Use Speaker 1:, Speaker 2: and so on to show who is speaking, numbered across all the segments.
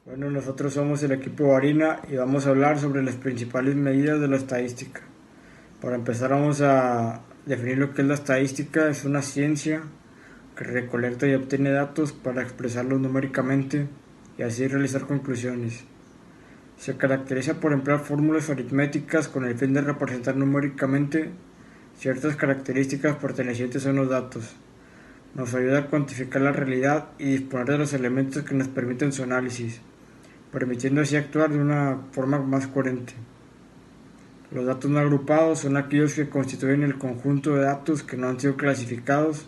Speaker 1: Bueno, nosotros somos el equipo Varina y vamos a hablar sobre las principales medidas de la estadística. Para empezar vamos a definir lo que es la estadística. Es una ciencia que recolecta y obtiene datos para expresarlos numéricamente y así realizar conclusiones. Se caracteriza por emplear fórmulas aritméticas con el fin de representar numéricamente ciertas características pertenecientes a unos datos. Nos ayuda a cuantificar la realidad y disponer de los elementos que nos permiten su análisis, permitiendo así actuar de una forma más coherente. Los datos no agrupados son aquellos que constituyen el conjunto de datos que no han sido clasificados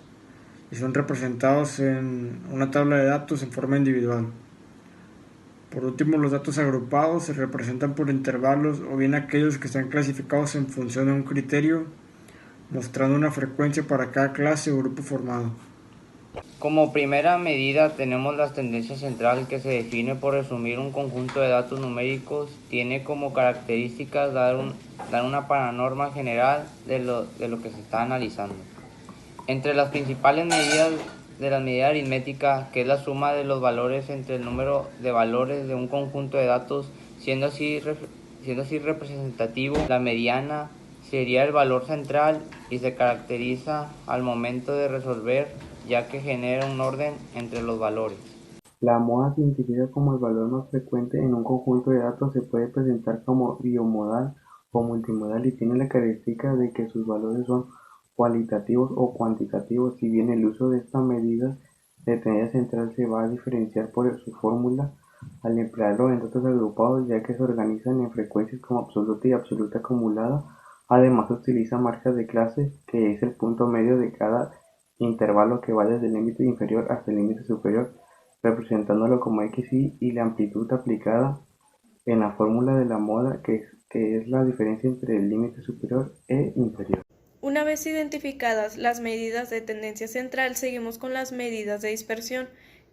Speaker 1: y son representados en una tabla de datos en forma individual. Por último, los datos agrupados se representan por intervalos o bien aquellos que están clasificados en función de un criterio, mostrando una frecuencia para cada clase o grupo formado.
Speaker 2: Como primera medida tenemos la tendencia central, que se define por resumir un conjunto de datos numéricos. Tiene como características dar una paranorma general de lo que se está analizando. Entre las principales medidas de la medida aritmética, que es la suma de los valores entre el número de valores de un conjunto de datos, siendo así representativo, la mediana sería el valor central y se caracteriza al momento de resolver, ya que genera un orden entre los valores.
Speaker 3: La moda se identifica como el valor más frecuente en un conjunto de datos. Se puede presentar como bimodal o multimodal y tiene la característica de que sus valores son cualitativos o cuantitativos. Si bien el uso de esta medida de tendencia central se va a diferenciar por su fórmula al emplearlo en datos agrupados, ya que se organizan en frecuencias como absoluta y absoluta acumulada. Además, utiliza marcas de clase, que es el punto medio de cada intervalo que va desde el límite inferior hasta el límite superior, representándolo como xy, y la amplitud aplicada en la fórmula de la moda, que es la diferencia entre el límite superior e inferior.
Speaker 4: Una vez identificadas las medidas de tendencia central, seguimos con las medidas de dispersión.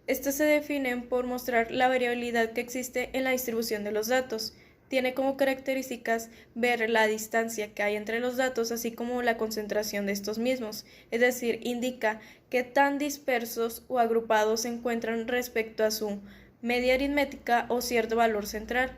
Speaker 4: Estas se definen por mostrar la variabilidad que existe en la distribución de los datos. Tiene como características ver la distancia que hay entre los datos, así como la concentración de estos mismos, es decir, indica qué tan dispersos o agrupados se encuentran respecto a su media aritmética o cierto valor central.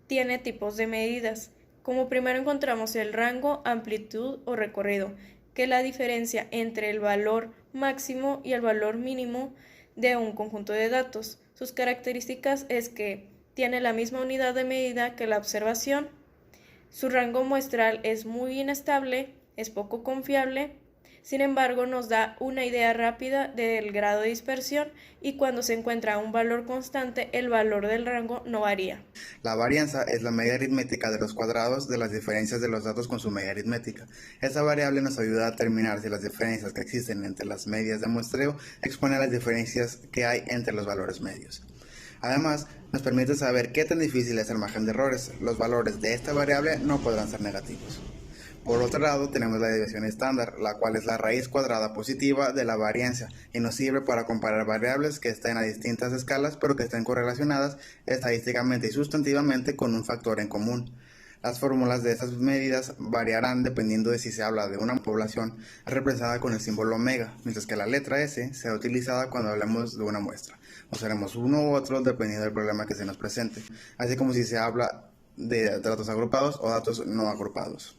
Speaker 4: Tiene tipos de medidas. Como primero encontramos el rango, amplitud o recorrido, que es la diferencia entre el valor máximo y el valor mínimo de un conjunto de datos. Sus características es que tiene la misma unidad de medida que la observación. Su rango muestral es muy inestable, es poco confiable. Sin embargo, nos da una idea rápida del grado de dispersión, y cuando se encuentra un valor constante, el valor del rango no varía.
Speaker 5: La varianza es la media aritmética de los cuadrados de las diferencias de los datos con su media aritmética. Esta variable nos ayuda a determinar si las diferencias que existen entre las medias de muestreo exponen las diferencias que hay entre los valores medios. Además, nos permite saber qué tan difícil es el margen de errores. Los valores de esta variable no podrán ser negativos. Por otro lado, tenemos la desviación estándar, la cual es la raíz cuadrada positiva de la varianza y nos sirve para comparar variables que estén a distintas escalas pero que estén correlacionadas estadísticamente y sustantivamente con un factor en común. Las fórmulas de estas medidas variarán dependiendo de si se habla de una población representada con el símbolo omega, mientras que la letra S será utilizada cuando hablemos de una muestra. Usaremos uno u otro dependiendo del problema que se nos presente, así como si se habla de datos agrupados o datos no agrupados.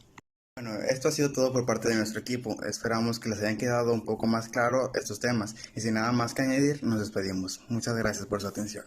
Speaker 5: Bueno, esto ha sido todo por parte de nuestro equipo. Esperamos que les hayan quedado un poco más claro estos temas y sin nada más que añadir, nos despedimos. Muchas gracias por su atención.